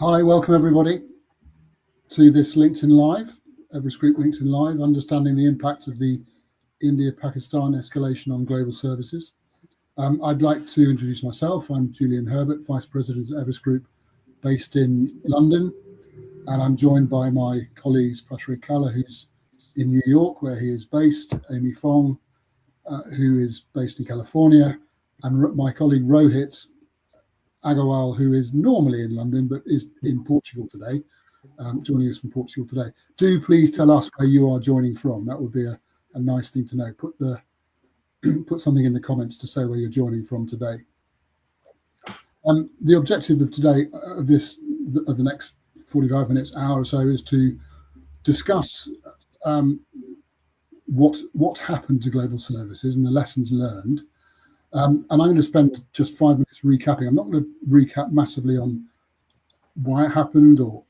Hi, welcome everybody to this LinkedIn Live, Everest Group LinkedIn Live, understanding the impact of the India-Pakistan escalation on global services. I'd like to introduce myself. I'm Julian Herbert, Vice President at Everest Group, based in London, and I'm joined by my colleagues, Prashray Kalla, who's in New York, where he is based, Amy Fong, who is based in California, and my colleague Rohit Agarwal, who is normally in London but is in Portugal today, joining us from Portugal today. Do please tell us where you are joining from. That would be a nice thing to know. Put something in the comments to say where you're joining from today. The objective of today, of the next 45 minutes, hour or so, is to discuss what happened to global services and the lessons learned. And I'm going to spend just 5 minutes recapping. I'm not going to recap massively on why it happened or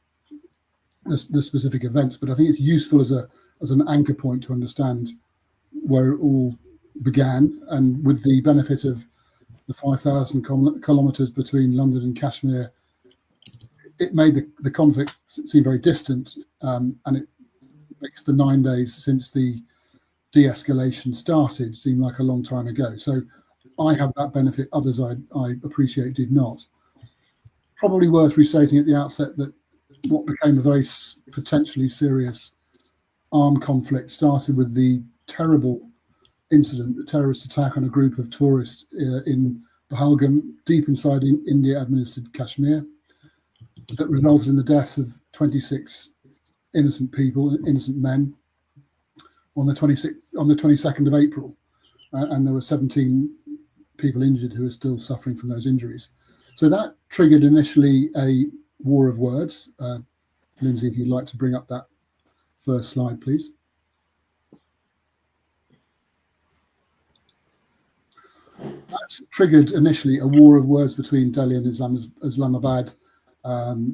the specific events, but I think it's useful as an anchor point to understand where it all began. And with the benefit of the 5,000 kilometres between London and Kashmir, it made the conflict seem very distant, and it makes the 9 days since the de-escalation started seem like a long time ago. So I have that benefit, others I appreciate did not. Probably worth restating at the outset that what became a very potentially serious armed conflict started with the terrible incident, the terrorist attack on a group of tourists in Pahalgam, deep inside India-administered Kashmir, that resulted in the deaths of 26 innocent people, innocent men, on the 22nd of April, and there were 17 people injured who are still suffering from those injuries. So that triggered initially a war of words. Lindsay, if you'd like to bring up that first slide, please. That triggered initially a war of words between Delhi and Islamabad,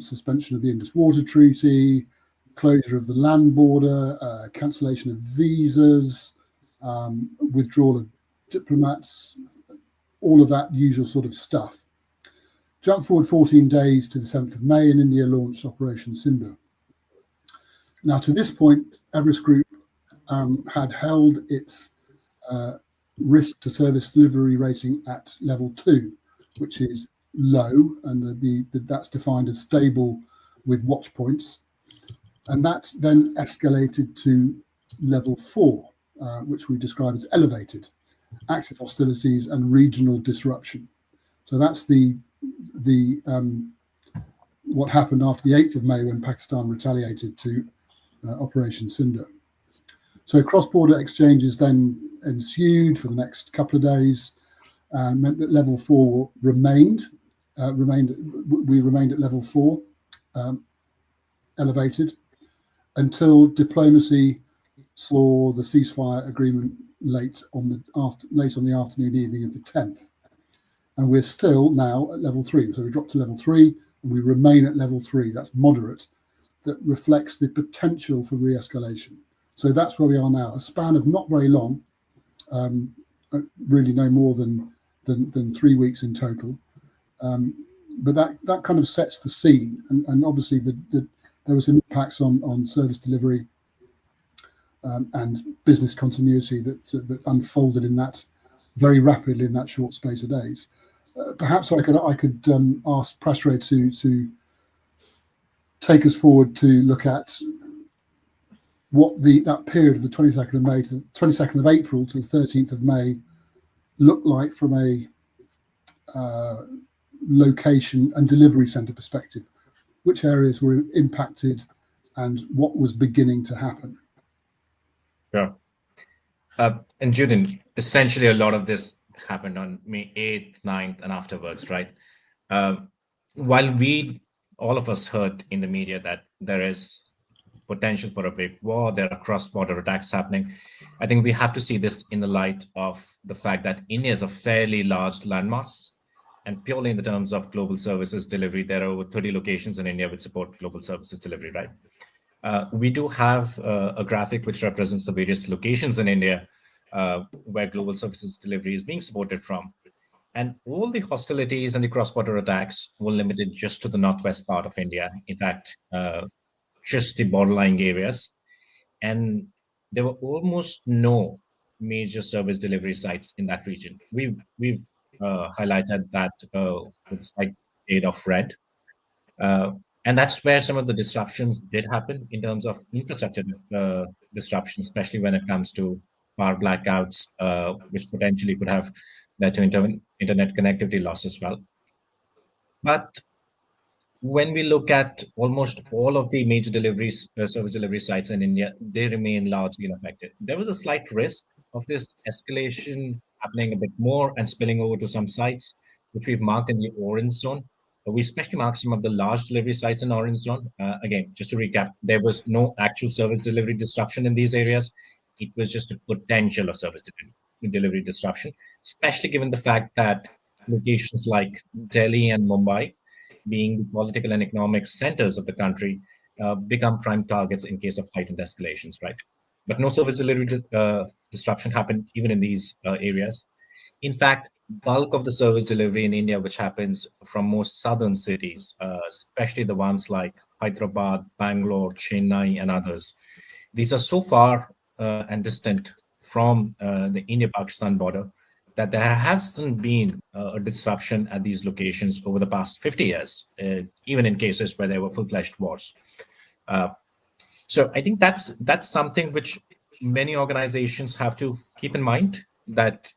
suspension of the Indus Water Treaty, closure of the land border, cancellation of visas, withdrawal of diplomats, all of that usual sort of stuff. Jump forward 14 days to the 7th of May, and India launched Operation Sindoor. Now, to this point, Everest Group had held its risk to service delivery rating at level 2, which is low, and that's defined as stable with watch points. And that then escalated to level 4, which we describe as elevated, active hostilities and regional disruption. So that's what happened after the 8th of May when Pakistan retaliated to Operation Sindoor. So cross-border exchanges then ensued for the next couple of days, and meant that level 4 remained. We remained at level 4, elevated, until diplomacy saw the ceasefire agreement late on the afternoon, evening of the 10th. And we're still now at level 3. So we dropped to level 3 and we remain at level 3. That's moderate. That reflects the potential for re-escalation. So that's where we are now. A span of not very long, really no more than 3 weeks in total. But that kind of sets the scene. And obviously there was impacts on service delivery and business continuity that unfolded in that very rapidly in that short space of days. Perhaps I could ask Prashray to take us forward to look at what that period of the 22nd of May to the 22nd of April to the 13th of May looked like from a location and delivery centre perspective. Which areas were impacted and what was beginning to happen? Yeah. And Julian, essentially a lot of this happened on May 8th, 9th, and afterwards, right? While all of us heard in the media that there is potential for a big war, there are cross-border attacks happening, I think we have to see this in the light of the fact that India is a fairly large landmass, and purely in the terms of global services delivery, there are over 30 locations in India which support global services delivery, right? We do have a graphic which represents the various locations in India where global services delivery is being supported from. And all the hostilities and the cross-border attacks were limited just to the northwest part of India. In fact, just the borderline areas. And there were almost no major service delivery sites in that region. We've highlighted that with a slight shade of red. Uh, and that's where some of the disruptions did happen in terms of infrastructure disruption, especially when it comes to power blackouts, which potentially could have led to internet connectivity loss as well. But when we look at almost all of the major service delivery sites in India, they remain largely unaffected. There was a slight risk of this escalation happening a bit more and spilling over to some sites, which we've marked in the orange zone. We especially marked some of the large delivery sites in orange zone. Again, just to recap, there was no actual service delivery disruption in these areas. It was just a potential of delivery disruption, especially given the fact that locations like Delhi and Mumbai, being the political and economic centers of the country, become prime targets in case of heightened escalations, right? But no service delivery disruption happened even in these areas. In fact, bulk of the service delivery in India, which happens from most southern cities, especially the ones like Hyderabad, Bangalore, Chennai, and others, these are so far and distant from the India-Pakistan border that there hasn't been a disruption at these locations over the past 50 years, even in cases where there were full-fledged wars. Uh, so I think that's something which many organizations have to keep in mind, that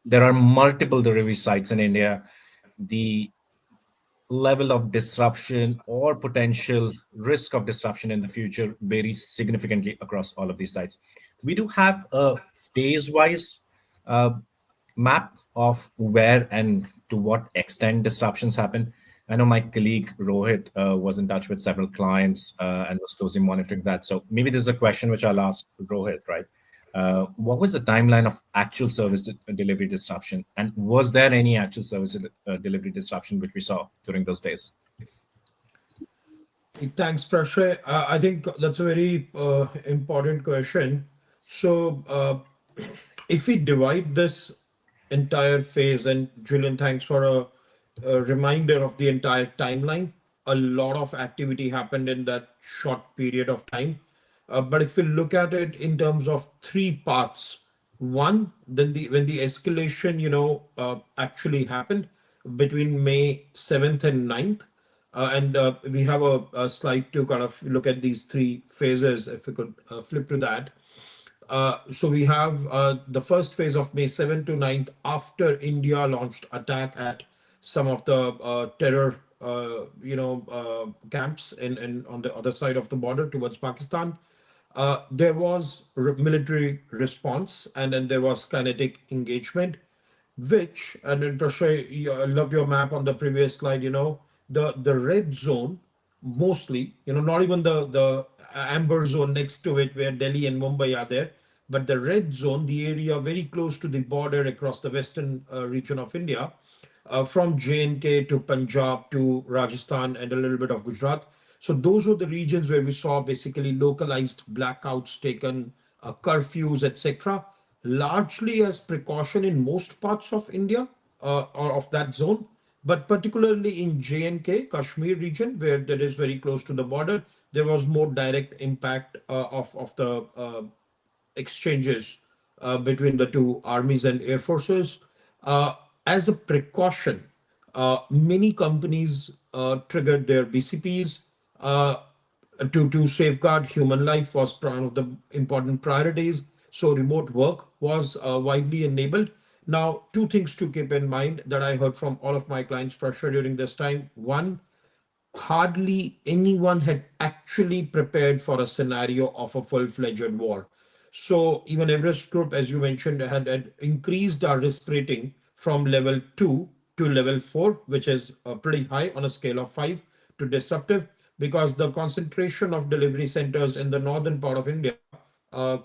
there are multiple delivery sites in India. The level of disruption or potential risk of disruption in the future varies significantly across all of these sites. We do have a phase-wise uh, map of where and to what extent disruptions happen. I know my colleague Rohit was in touch with several clients and was closely monitoring that. So maybe this is a question which I'll ask Rohit, right? What was the timeline of actual delivery disruption? And was there any actual delivery disruption which we saw during those days? Thanks, Prashay. I think that's a very important question. So, if we divide this entire phase, and Julian, thanks for a reminder of the entire timeline. A lot of activity happened in that short period of time. But if we look at it in terms of three parts, one, then when the escalation, actually happened between May 7th and 9th, and we have a slide to kind of look at these three phases. If we could flip to that. So we have the first phase of May 7th to 9th after India launched attack at some of the terror, camps in on the other side of the border towards Pakistan. There was military response, and then there was kinetic engagement, which, and then Prashay, I loved your map on the previous slide. The red zone mostly, not even the amber zone next to it where Delhi and Mumbai are there, but the red zone, the area very close to the border across the western region of India, from J&K to Punjab to Rajasthan and a little bit of Gujarat. So those were the regions where we saw basically localized blackouts taken, curfews, etc., largely as precaution in most parts of India, or of that zone, but particularly in J&K, Kashmir region, where that is very close to the border, there was more direct impact of the exchanges between the two armies and air forces. Uh, as a precaution, many companies triggered their BCPs to safeguard human life was one of the important priorities. So remote work was widely enabled. Now, two things to keep in mind that I heard from all of my clients pressure during this time. One, hardly anyone had actually prepared for a scenario of a full-fledged war. So even Everest Group, as you mentioned, had increased our risk rating from level 2 to level 4, which is pretty high on a scale of 5 to disruptive, because the concentration of delivery centers in the northern part of India,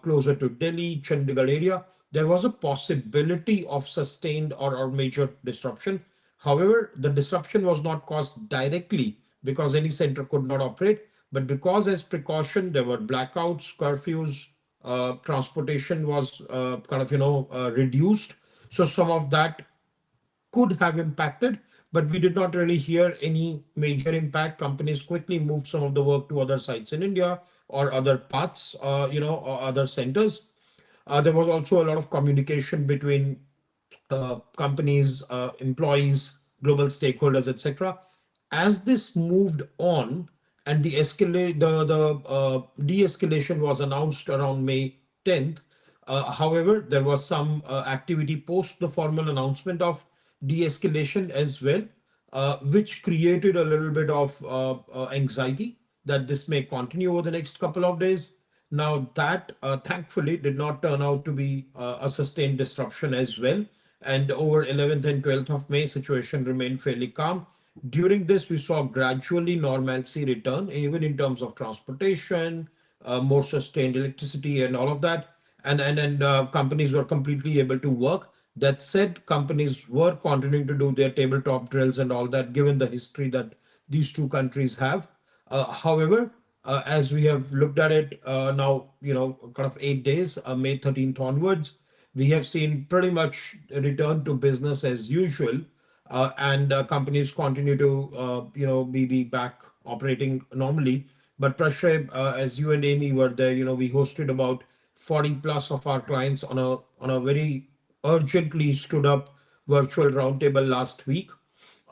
closer to Delhi, Chandigarh area, there was a possibility of sustained or major disruption. However, the disruption was not caused directly because any center could not operate, but because as precaution, there were blackouts, curfews, transportation was kind of, reduced. So some of that could have impacted, but we did not really hear any major impact. Companies quickly moved some of the work to other sites in India or other parts, or other centers. There was also a lot of communication between companies, employees, global stakeholders, etc. As this moved on, and the de-escalation was announced around May 10th. However, there was some activity post the formal announcement of de-escalation as well, which created a little bit of anxiety that this may continue over the next couple of days. Now that thankfully did not turn out to be a sustained disruption as well. And over 11th and 12th of May, situation remained fairly calm. During this, we saw gradually normalcy return, even in terms of transportation, more sustained electricity, and all of that. And companies were completely able to work. That said, companies were continuing to do their tabletop drills and all that, given the history that these two countries have. However, as we have looked at it now, kind of 8 days, May 13th onwards, we have seen pretty much a return to business as usual, and companies continue to, be back operating normally. But Prashay, as you and Amy were there, we hosted about 40 plus of our clients on a very urgently stood up virtual roundtable last week.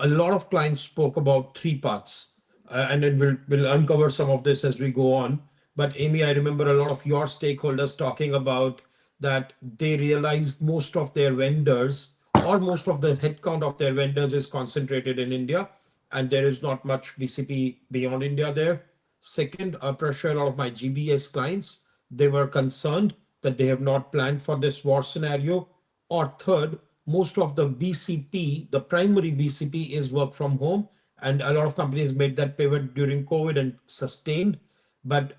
A lot of clients spoke about three parts, and then we'll uncover some of this as we go on. But Amy, I remember a lot of your stakeholders talking about that they realized most of their vendors or most of the headcount of their vendors is concentrated in India, and there is not much BCP beyond India there. Second, pressure, a lot of my GBS clients, they were concerned that they have not planned for this war scenario. Or third, most of the BCP, the primary BCP, is work from home, and a lot of companies made that pivot during COVID and sustained. But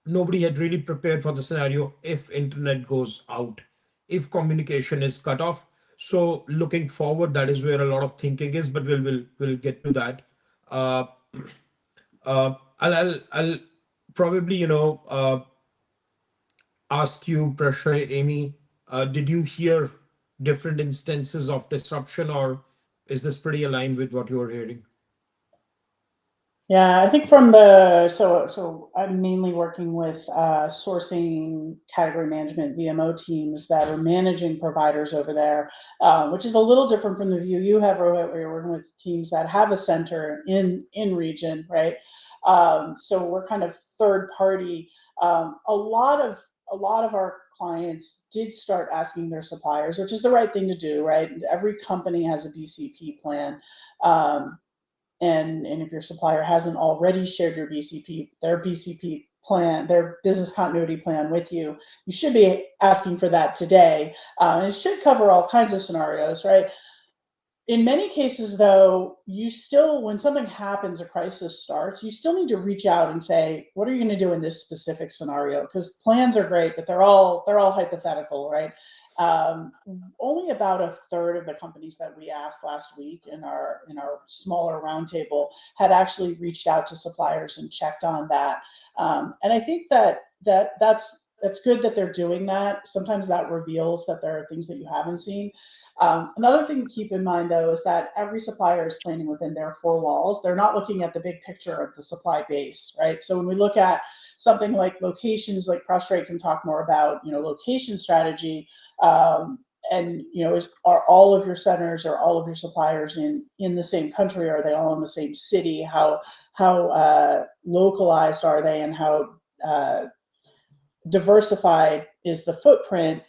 nobody had really prepared for the scenario if internet goes out, if communication is cut off. So looking forward, that is where a lot of thinking is, but we'll get to that. Uh, I'll probably ask you, Prashay, Amy, did you hear different instances of disruption, or is this pretty aligned with what you were hearing? Yeah, I think from the so I'm mainly working with sourcing, category management, VMO teams that are managing providers over there, which is a little different from the view you have, Rohit, where you're working with teams that have a center in region, right? So we're kind of third party. A lot of our clients did start asking their suppliers, which is the right thing to do, right? Every company has a BCP plan. And if your supplier hasn't already shared their BCP plan, their business continuity plan with you, you should be asking for that today. And it should cover all kinds of scenarios, right? In many cases, though, you still, when something happens, a crisis starts, you still need to reach out and say, what are you going to do in this specific scenario? Because plans are great, but they're all hypothetical, right? Only about a third of the companies that we asked last week in our smaller roundtable had actually reached out to suppliers and checked on that. And I think that's good that they're doing that. Sometimes that reveals that there are things that you haven't seen. Another thing to keep in mind, though, is that every supplier is planning within their four walls. They're not looking at the big picture of the supply base, right? So when we look at something like locations, like Prasray can talk more about, location strategy, and are all of your centers or all of your suppliers in the same country? Are they all in the same city? How localized are they, and how diversified is the footprint?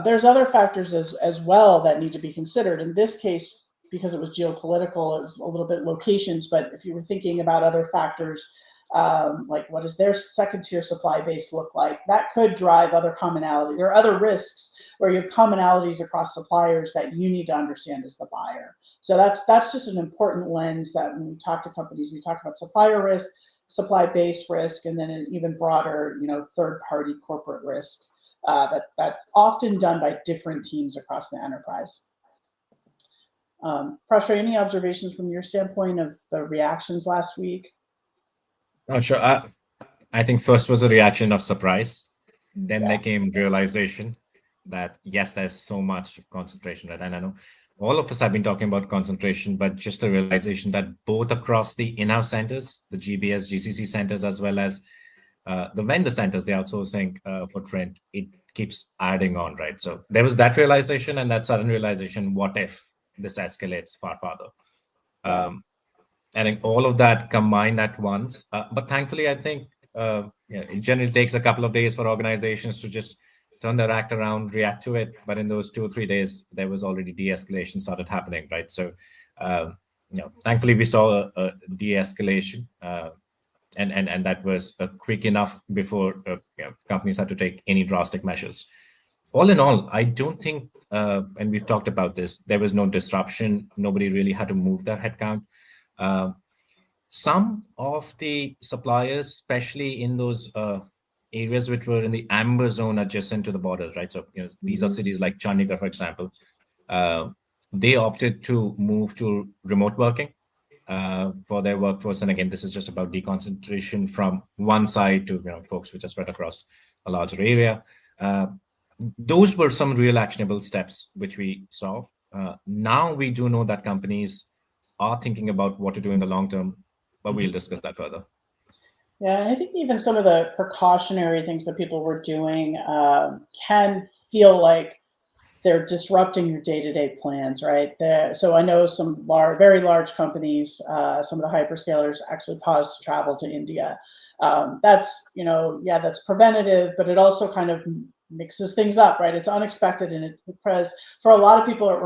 There's other factors as well that need to be considered. In this case, because it was geopolitical, it was a little bit locations, but if you were thinking about other factors, like what does their second tier supply base look like, that could drive other commonality or other risks where you have commonalities across suppliers that you need to understand as the buyer. So that's just an important lens that when we talk to companies, we talk about supplier risk, supply base risk, and then an even broader, third party corporate risk. That's often done by different teams across the enterprise. Prasray, any observations from your standpoint of the reactions last week? Oh, sure. I think first was a reaction of surprise. Then there came realization that yes, there's so much concentration, right? And I know all of us have been talking about concentration, but just the realization that both across the in-house centers, the GBS, GCC centers, as well as the vendor centers, the outsourcing footprint, it keeps adding on, right? So there was that realization and that sudden realization, what if this escalates far farther? I think all of that combined at once. But thankfully, I think it generally takes a couple of days for organizations to just turn their act around, react to it. But in those 2 or 3 days, there was already de-escalation started happening, right? So, thankfully, we saw a de-escalation, and that was quick enough before companies had to take any drastic measures. All in all, I don't think, and we've talked about this, there was no disruption. Nobody really had to move their headcount. Some of the suppliers, especially in those areas which were in the amber zone adjacent to the borders, right? So, these are cities like Chandigarh, for example. They opted to move to remote working for their workforce. And again, this is just about deconcentration from one side to folks which are spread across a larger area. Those were some real actionable steps which we saw. Now we do know that companies are thinking about what to do in the long term, but we'll discuss that further. Yeah, and I think even some of the precautionary things that people were doing can feel like they're disrupting your day-to-day plans, right? So I know some very large companies, some of the hyperscalers actually paused travel to India. That's, that's preventative, but it also kind of mixes things up, right? It's unexpected, and for a lot of people, it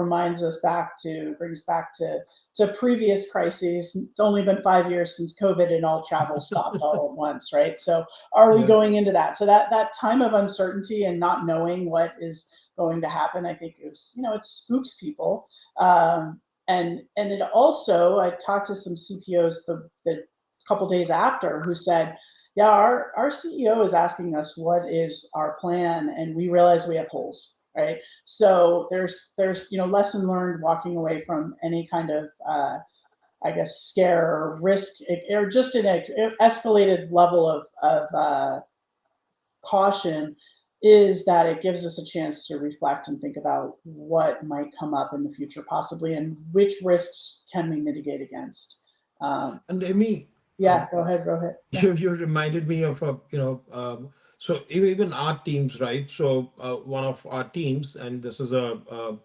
brings back to previous crises. It's only been 5 years since COVID and all travel stopped all at once, right? So are we going into that? So that time of uncertainty and not knowing what is going to happen, I think is, it spooks people. And it also, I talked to some CPOs the couple days after who said, yeah, our CEO is asking us what is our plan, and we realize we have holes, right? So there's lesson learned walking away from any kind of scare or risk, or just an escalated level of caution, is that it gives us a chance to reflect and think about what might come up in the future possibly, and which risks can we mitigate against. And Amy, yeah, go ahead, Rohit. Yeah. you reminded me of so even our teams, right? So one of our teams, and this is a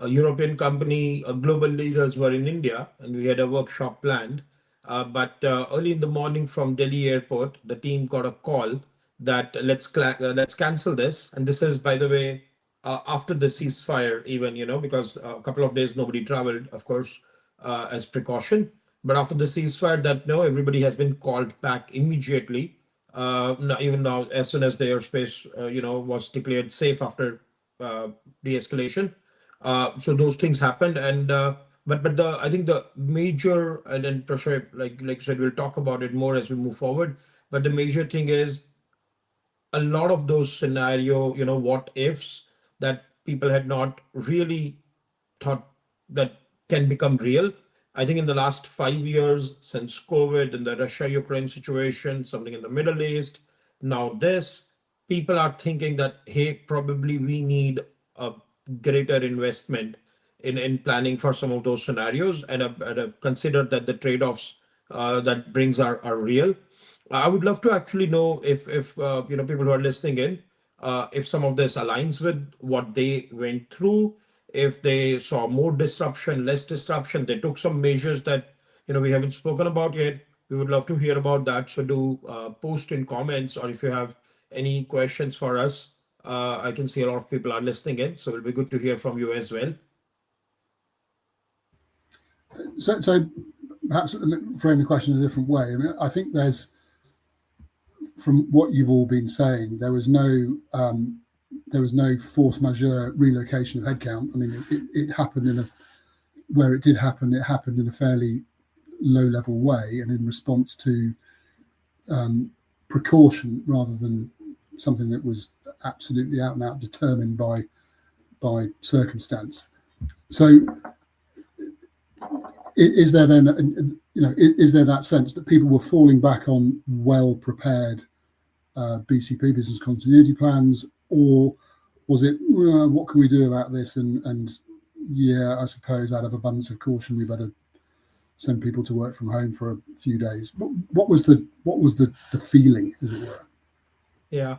European company, global leaders were in India, and we had a workshop planned. But early in the morning from Delhi airport, the team got a call that let's cancel this. And this is, by the way, after the ceasefire, even, because a couple of days nobody traveled, of course, as precaution. But after the ceasefire, that no, everybody has been called back immediately. Even now, as soon as the airspace, was declared safe after de-escalation. So those things happened, and but I think the major, and then Prashant, like I said, we'll talk about it more as we move forward. But the major thing is a lot of those scenario, what ifs that people had not really thought that can become real. I think in the last 5 years since COVID and the Russia-Ukraine situation, something in the Middle East, now this, people are thinking that, hey, probably we need a greater investment in planning for some of those scenarios, and consider that the trade-offs that brings are real. I would love to actually know if people who are listening in, if some of this aligns with what they went through, if they saw more disruption, less disruption, they took some measures that we haven't spoken about yet. We would love to hear about that. So do post in comments, or if you have any questions for us. I can see a lot of people are listening in, so it'll be good to hear from you as well. So perhaps frame the question in a different way. I mean, I think from what you've all been saying, there was no force majeure relocation of headcount. I mean, it happened where it did happen. It happened in a fairly low-level way, and in response to precaution rather than something that was absolutely out and out determined by circumstance. So, is there then, is there that sense that people were falling back on well-prepared BCP, business continuity plans, or was it what can we do about this, and yeah, I suppose out of abundance of caution, we better send people to work from home for a few days. What was the feeling, as it were? Yeah.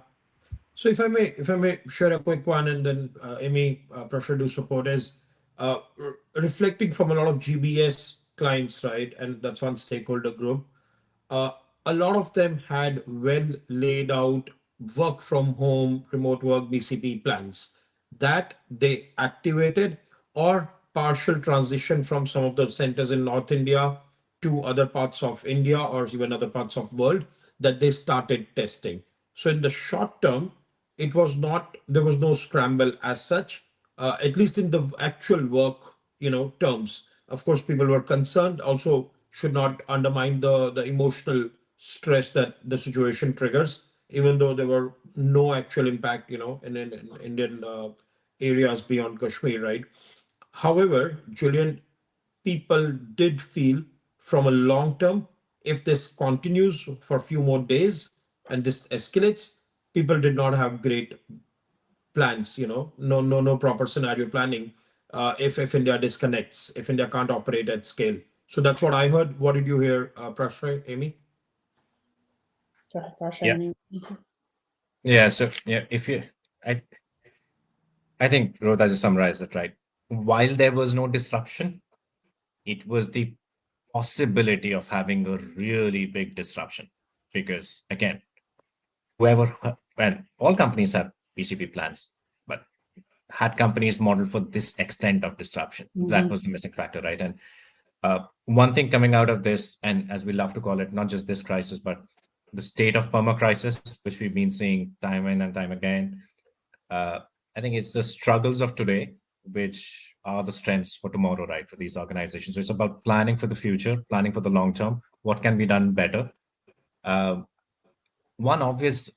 So if I may share a quick one, and then Amy, pressure to support is reflecting from a lot of GBS clients, right? And that's one stakeholder group. Uh, a lot of them had well laid out work from home, remote work, BCP plans that they activated, or partial transition from some of the centers in North India to other parts of India or even other parts of world that they started testing. So in the short term, it was not, there was no scramble as such, at least in the actual work, terms. Of course, people were concerned, also should not undermine the emotional stress that the situation triggers, even though there were no actual impact, in Indian areas beyond Kashmir, right? However, Julian, people did feel from a long term, if this continues for a few more days and this escalates, people did not have great plans, no proper scenario planning. If India disconnects, if India can't operate at scale. So that's what I heard. What did you hear, Prashray, Amy? Go ahead, Prashray. Yeah. Yeah. So yeah, I think Rhoda just summarized it right. While there was no disruption, it was the possibility of having a really big disruption. Because again, whoever, well, all companies have BCP plans, but had companies modeled for this extent of disruption? That was the missing factor, right? And one thing coming out of this, and as we love to call it, not just this crisis, but the state of perma crisis, which we've been seeing time in and time again, I think it's the struggles of today which are the strengths for tomorrow, right, for these organizations. So it's about planning for the future, planning for the long term. What can be done better? One obvious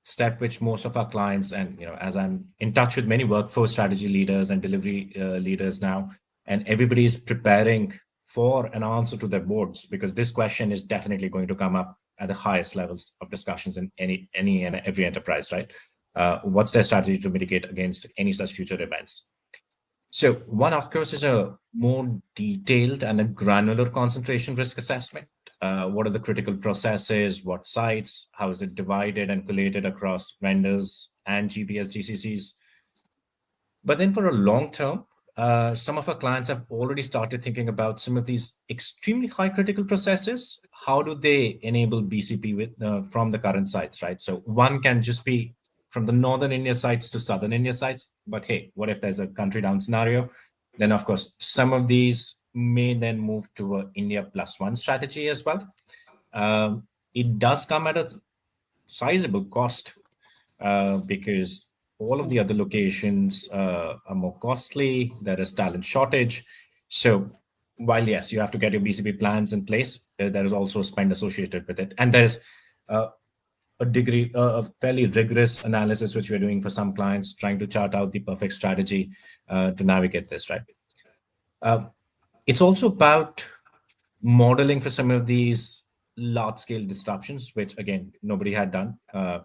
step which most of our clients, and as I'm in touch with many workforce strategy leaders and delivery leaders now, and everybody is preparing for an answer to their boards, because this question is definitely going to come up at the highest levels of discussions in any and every enterprise, right? What's their strategy to mitigate against any such future events? So one, of course, is a more detailed and a granular concentration risk assessment. What are the critical processes? What sites? How is it divided and collated across vendors and GPS GCCs? But then for a long term, some of our clients have already started thinking about some of these extremely high critical processes. How do they enable BCP with from the current sites, right? So one can just be from the northern India sites to southern India sites. But hey, what if there's a country down scenario? Then of course, some of these may then move to a India plus one strategy as well. It does come at a sizable cost because all of the other locations are more costly. There is talent shortage. So while yes, you have to get your BCP plans in place, there is also spend associated with it. And there's a fairly rigorous analysis which we're doing for some clients, trying to chart out the perfect strategy to navigate this, right? It's also about modeling for some of these large-scale disruptions, which again nobody had done.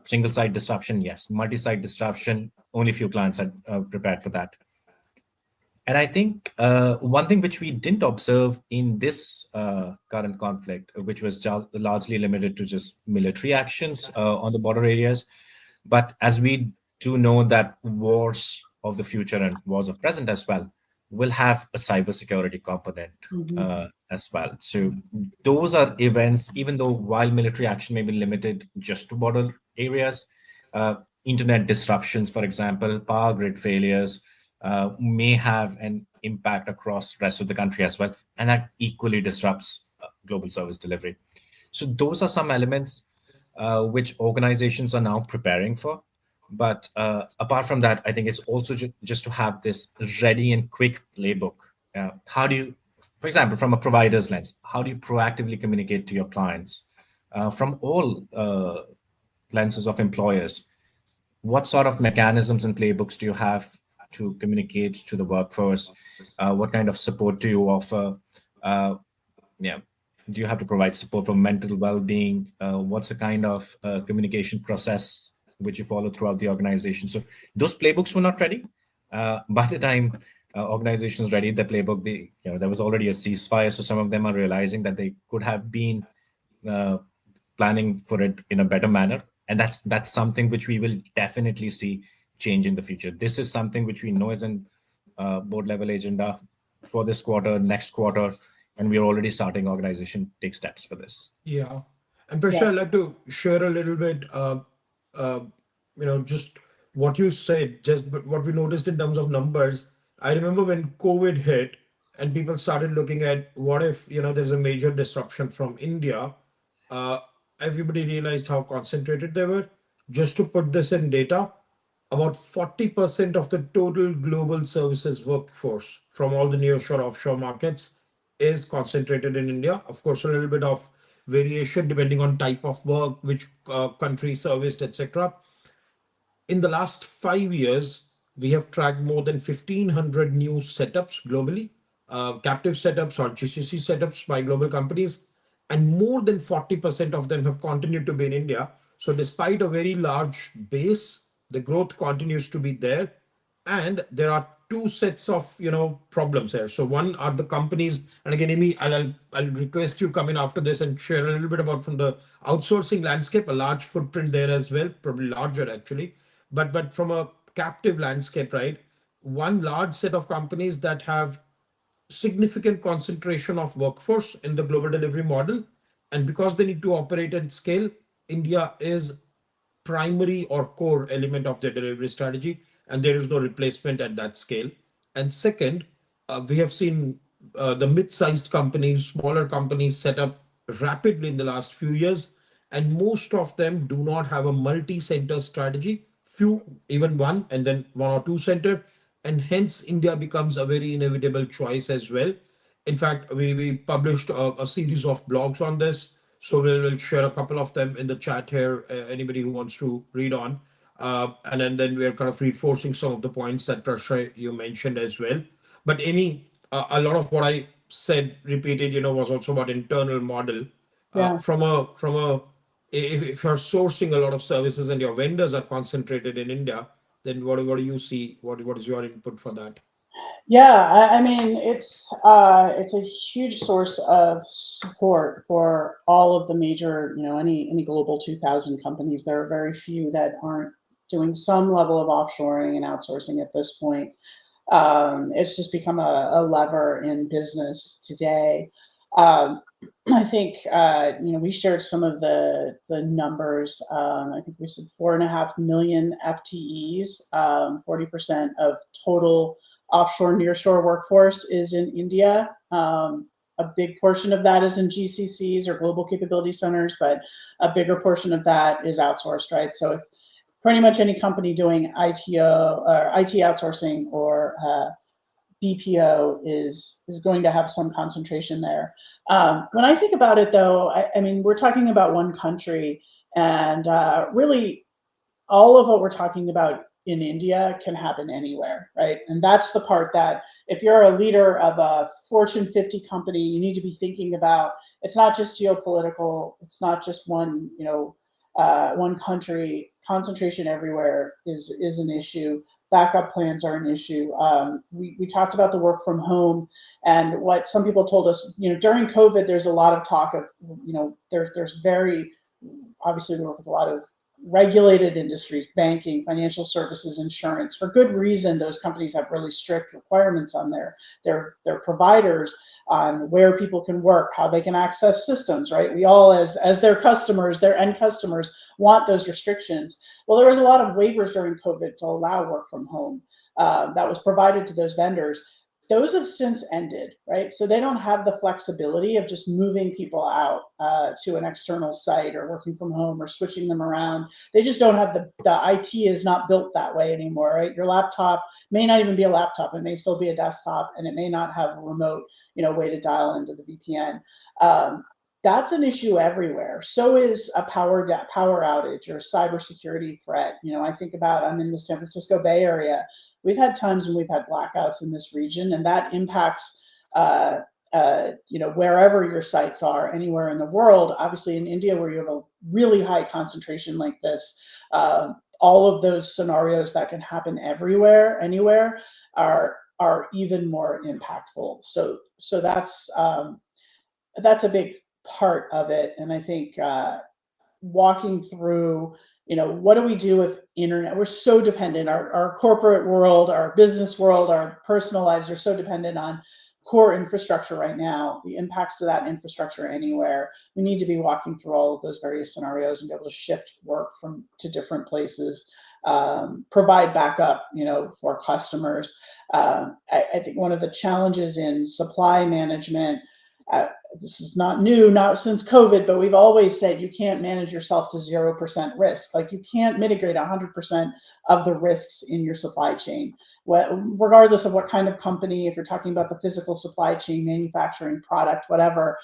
Single-site disruption, yes. Multi-site disruption, only few clients had prepared for that. And I think one thing which we didn't observe in this current conflict, which was largely limited to just military actions on the border areas, but as we do know that wars of the future and wars of present as well will have a cybersecurity component as well. So those are events, even though while military action may be limited just to border areas, internet disruptions, for example, power grid failures, may have an impact across the rest of the country as well. And that equally disrupts global service delivery. So those are some elements which organizations are now preparing for. But apart from that, I think it's also just to have this ready and quick playbook. How do you, for example, from a provider's lens, how do you proactively communicate to your clients from all lenses of employers? What sort of mechanisms and playbooks do you have to communicate to the workforce? What kind of support do you offer? Yeah, do you have to provide support for mental well-being? What's the kind of communication process which you follow throughout the organization? So those playbooks were not ready by the time organizations readied their playbook. There was already a ceasefire, so some of them are realizing that they could have been planning for it in a better manner, and that's something which we will definitely see change in the future. This is something which we know is in board level agenda for this quarter, next quarter, and we are already starting organization take steps for this. Yeah. And Prasha, I'd like to share a little bit, uh, just what you said, just but what we noticed in terms of numbers. I remember when COVID hit and people started looking at what if, there's a major disruption from India, uh, everybody realized how concentrated they were. Just to put this in data, about 40% of the total global services workforce from all the nearshore offshore markets is concentrated in India. Of course, a little bit of variation depending on type of work, which country serviced, etc. In the last 5 years, we have tracked more than 1,500 new setups globally, captive setups or GCC setups by global companies, and more than 40% of them have continued to be in India. So despite a very large base, the growth continues to be there. And there are two sets of problems here. So one are the companies, and again, Amy, I'll request you come in after this and share a little bit about from the outsourcing landscape, a large footprint there as well, probably larger actually. But from a captive landscape, right? One large set of companies that have significant concentration of workforce in the global delivery model. And because they need to operate and scale, India is primary or core element of their delivery strategy, and there is no replacement at that scale. And second, we have seen the mid-sized companies, smaller companies set up rapidly in the last few years, and most of them do not have a multi-center strategy, few, even one, and then one or two center, and hence India becomes a very inevitable choice as well. In fact, we published a series of blogs on this. So we'll share a couple of them in the chat here, anybody who wants to read on. And then we're kind of reinforcing some of the points that Prasha, you mentioned as well. But Amy, a lot of what I said, repeated, was also about internal model. Yeah. If you're sourcing a lot of services and your vendors are concentrated in India, then what do you see? What is your input for that? Yeah, I mean, it's a huge source of support for all of the major, any global 2000 companies. There are very few that aren't doing some level of offshoring and outsourcing at this point. It's just become a lever in business today. I think we shared some of the numbers. I think we said 4.5 million FTEs. 40% of total offshore nearshore workforce is in India. A big portion of that is in GCCs or global capability centers, but a bigger portion of that is outsourced, right? So if pretty much any company doing ITO or IT outsourcing or BPO is going to have some concentration there. When I think about it, though, I mean, we're talking about one country, and really all of what we're talking about in India can happen anywhere, right? And that's the part that if you're a leader of a Fortune 50 company, you need to be thinking about. It's not just geopolitical. It's not just one, one country. Concentration everywhere is an issue. Backup plans are an issue. We talked about the work from home, and what some people told us, during COVID, there's a lot of talk of, there's very, obviously we work with a lot of regulated industries, banking, financial services, insurance. For good reason, those companies have really strict requirements on their providers on where people can work, how they can access systems, right? We all, as their customers, their end customers, want those restrictions. Well, there was a lot of waivers during COVID to allow work from home that was provided to those vendors. Those have since ended, right? So they don't have the flexibility of just moving people out to an external site or working from home or switching them around. They just don't have the IT is not built that way anymore, right? Your laptop may not even be a laptop. It may still be a desktop, and it may not have a remote, way to dial into the VPN. That's an issue everywhere. So is a power outage or cybersecurity threat. I think about, I'm in the San Francisco Bay Area. We've had times when we've had blackouts in this region, and that impacts, wherever your sites are, anywhere in the world. Obviously, in India, where you have a really high concentration like this, all of those scenarios that can happen everywhere, anywhere, are are even more impactful. So that's a big part of it. And I think walking through, what do we do with internet? We're so dependent, our corporate world, our business world, our personal lives are so dependent on core infrastructure right now, the impacts to that infrastructure anywhere. We need to be walking through all of those various scenarios and be able to shift work to different places, provide backup, for customers. I think one of the challenges in supply management, this is not new, not since COVID, but we've always said you can't manage yourself to 0% risk. Like, you can't mitigate 100% of the risks in your supply chain, regardless of what kind of company, if you're talking about the physical supply chain, manufacturing, product, whatever,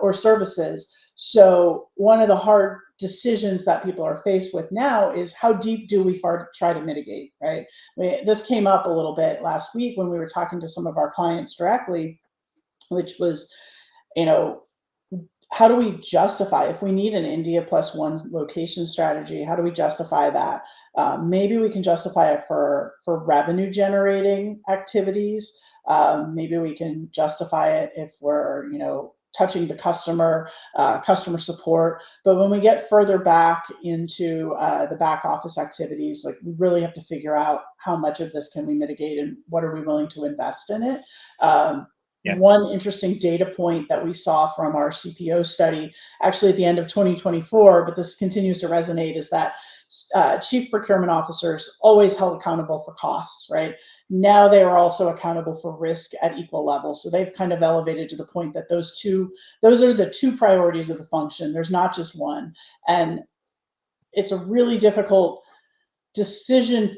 or services. So one of the hard decisions that people are faced with now is, how deep do we try to mitigate, right? This came up a little bit last week when we were talking to some of our clients directly, which was, how do we justify, if we need an India +1 location strategy, how do we justify that? Maybe we can justify it for revenue generating activities. Maybe we can justify it if we're, touching the customer support. But when we get further back into the back office activities, like, we really have to figure out how much of this can we mitigate and what are we willing to invest in it. One interesting data point that we saw from our CPO study, actually at the end of 2024, but this continues to resonate, is that chief procurement officers always held accountable for costs, right? Now they are also accountable for risk at equal levels. So they've kind of elevated to the point that those are the two priorities of the function. There's not just one. And it's a really difficult decision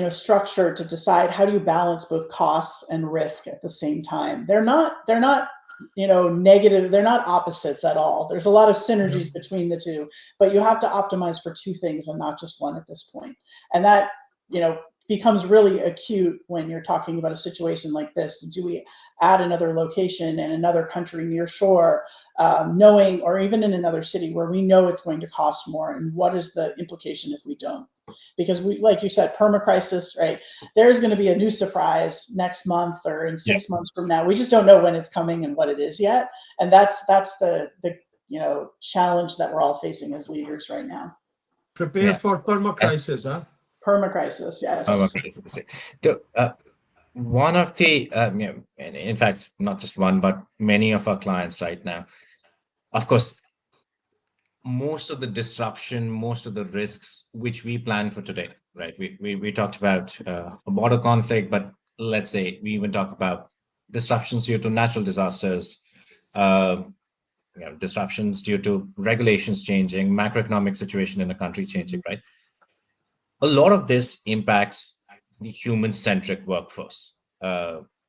structure to decide, how do you balance both costs and risk at the same time. They're not negative, they're not opposites at all. There's a lot of synergies between the two, but you have to optimize for two things and not just one at this point. And that becomes really acute when you're talking about a situation like this. Do we add another location in another country near shore, knowing, or even in another city where we know it's going to cost more, and what is the implication if we don't? Because we, like you said, permacrisis, right? There's going to be a new surprise next month or in 6 months from now. We just don't know when it's coming and what it is yet. And that's the challenge that we're all facing as leaders right now. Prepare for permacrisis, huh? Permacrisis, yes. One of the, in fact, not just one, but many of our clients right now, of course, most of the disruption, most of the risks which we plan for today, right? We talked about a border conflict, but let's say we even talk about disruptions due to natural disasters, disruptions due to regulations changing, macroeconomic situation in a country changing, right? A lot of this impacts the human-centric workforce.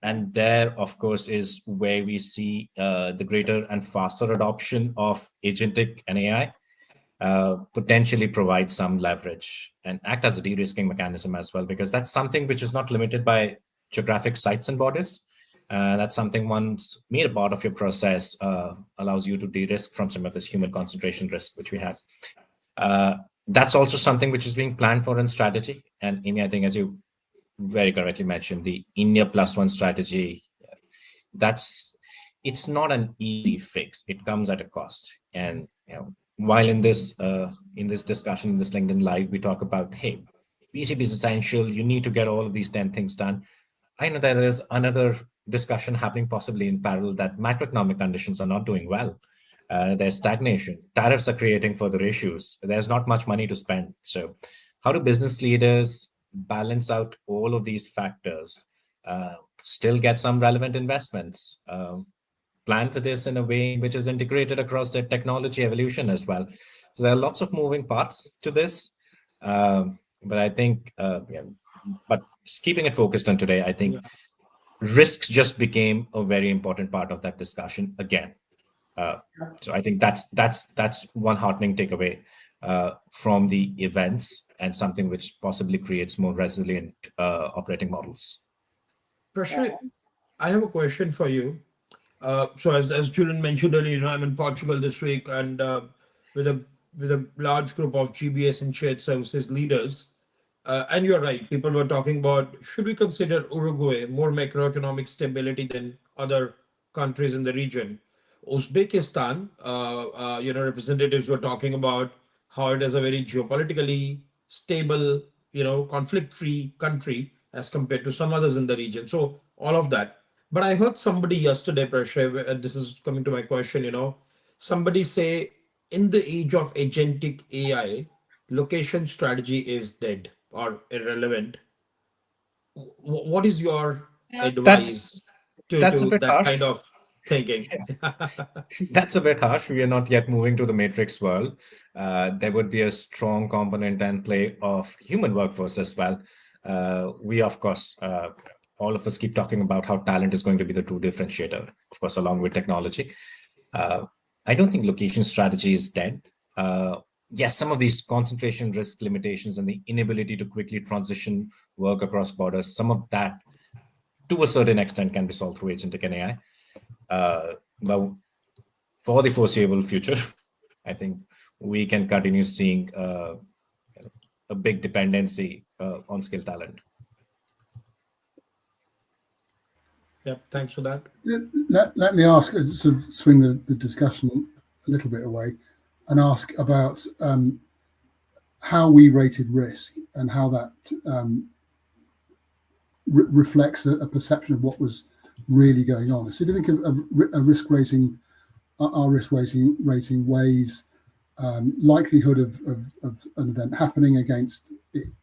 And there, of course, is where we see the greater and faster adoption of agentic and AI potentially provide some leverage and act as a de-risking mechanism as well, because that's something which is not limited by geographic sites and borders. That's something, once made a part of your process, allows you to de-risk from some of this human concentration risk which we have. That's also something which is being planned for in strategy. And Amy, I think, as you very correctly mentioned, the India +1 strategy, it's not an easy fix. It comes at a cost. And while in this discussion, in this LinkedIn Live, we talk about, hey, BCP is essential. You need to get all of these 10 things done. I know there is another discussion happening possibly in parallel, that macroeconomic conditions are not doing well. There's stagnation. Tariffs are creating further issues. There's not much money to spend. So how do business leaders balance out all of these factors, still get some relevant investments, plan for this in a way which is integrated across their technology evolution as well? So there are lots of moving parts to this. But I think, but just keeping it focused on today, I think risks just became a very important part of that discussion again. So I think that's one heartening takeaway from the events, and something which possibly creates more resilient operating models. Prashant, I have a question for you. So as Julian mentioned earlier, I'm in Portugal this week, and with a large group of GBS and shared services leaders. and you're right, people were talking about, should we consider Uruguay more macroeconomic stability than other countries in the region? Uzbekistan, representatives were talking about how it is a very geopolitically stable, conflict-free country as compared to some others in the region. So all of that. But I heard somebody yesterday, Prashay, and this is coming to my question, somebody say in the age of agentic AI, location strategy is dead or irrelevant. What is your Yeah, advice that's a to bit that kind harsh. of thinking? That's a bit harsh. We are not yet moving to the matrix world. There would be a strong component and play of human workforce as well. We, of course, all of us keep talking about how talent is going to be the true differentiator, of course, along with technology. I don't think location strategy is dead. Yes, some of these concentration risk limitations and the inability to quickly transition work across borders, some of that to a certain extent can be solved through agentic and AI. But for the foreseeable future, I think we can continue seeing a big dependency on skilled talent. Yep, thanks for that. Let me ask, sort of swing the discussion a little bit away and ask about how we rated risk and how that reflects a perception of what was really going on. So if you think of a risk rating, our risk rating weighs likelihood of an event happening against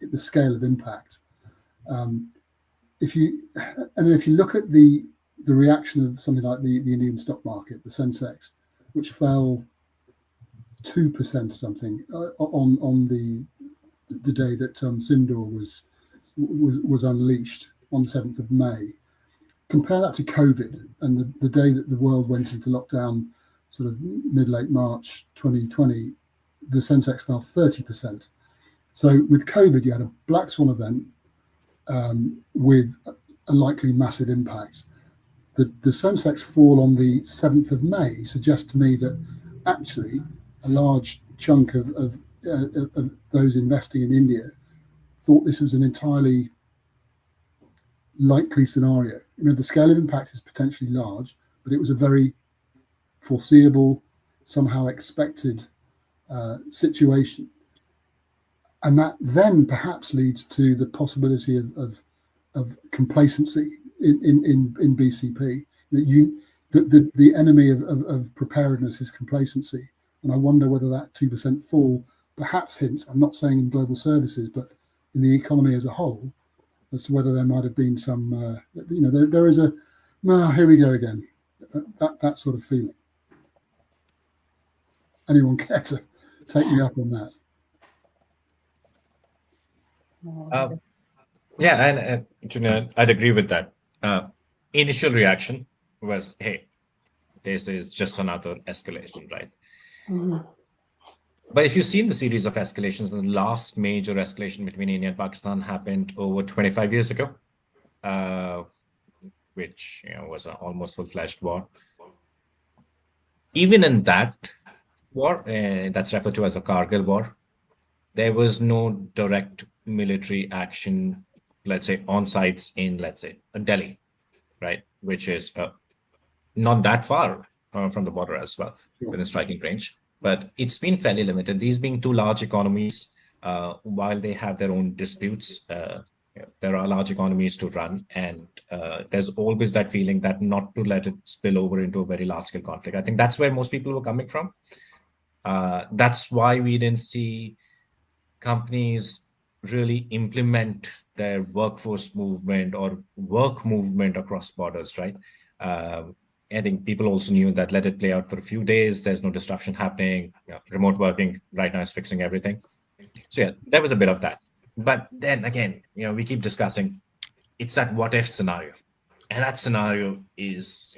the scale of impact. If you look at the reaction of something like the Indian stock market, the Sensex, which fell 2% or something on the day that Sindoor was unleashed on the 7th of May. Compare that to COVID and the day that the world went into lockdown, sort of mid-late March 2020, the Sensex fell 30%. So with COVID, you had a black swan event with a likely massive impact. The Sensex fall on the 7th of May suggests to me that actually a large chunk of those investing in India thought this was an entirely likely scenario. The scale of impact is potentially large, but it was a very foreseeable, somehow expected situation. And that then perhaps leads to the possibility of complacency in BCP. The enemy of preparedness is complacency. And I wonder whether that 2% fall perhaps hints, I'm not saying in global services, but in the economy as a whole, as to whether there might have been some, there is a, here we go again, that sort of feeling. Anyone care to take me up on that? Yeah, and I'd agree with that. Initial reaction was, hey, this is just another escalation, right? Mm-hmm. But if you've seen the series of escalations, the last major escalation between India and Pakistan happened over 25 years ago, which was an almost full-fledged war. Even in that war, that's referred to as the Kargil War, there was no direct military action, let's say, on sites in, let's say, Delhi, right, which is not that far from the border as well, within striking range. But it's been fairly limited. These being two large economies, while they have their own disputes, there are large economies to run, and there's always that feeling that not to let it spill over into a very large-scale conflict. I think that's where most people were coming from. That's why we didn't see companies really implement their workforce movement or work movement across borders, right? I think people also knew that let it play out for a few days. There's no disruption happening. Remote working right now is fixing everything. So yeah, there was a bit of that. But then again, we keep discussing, it's that what if scenario. And that scenario is,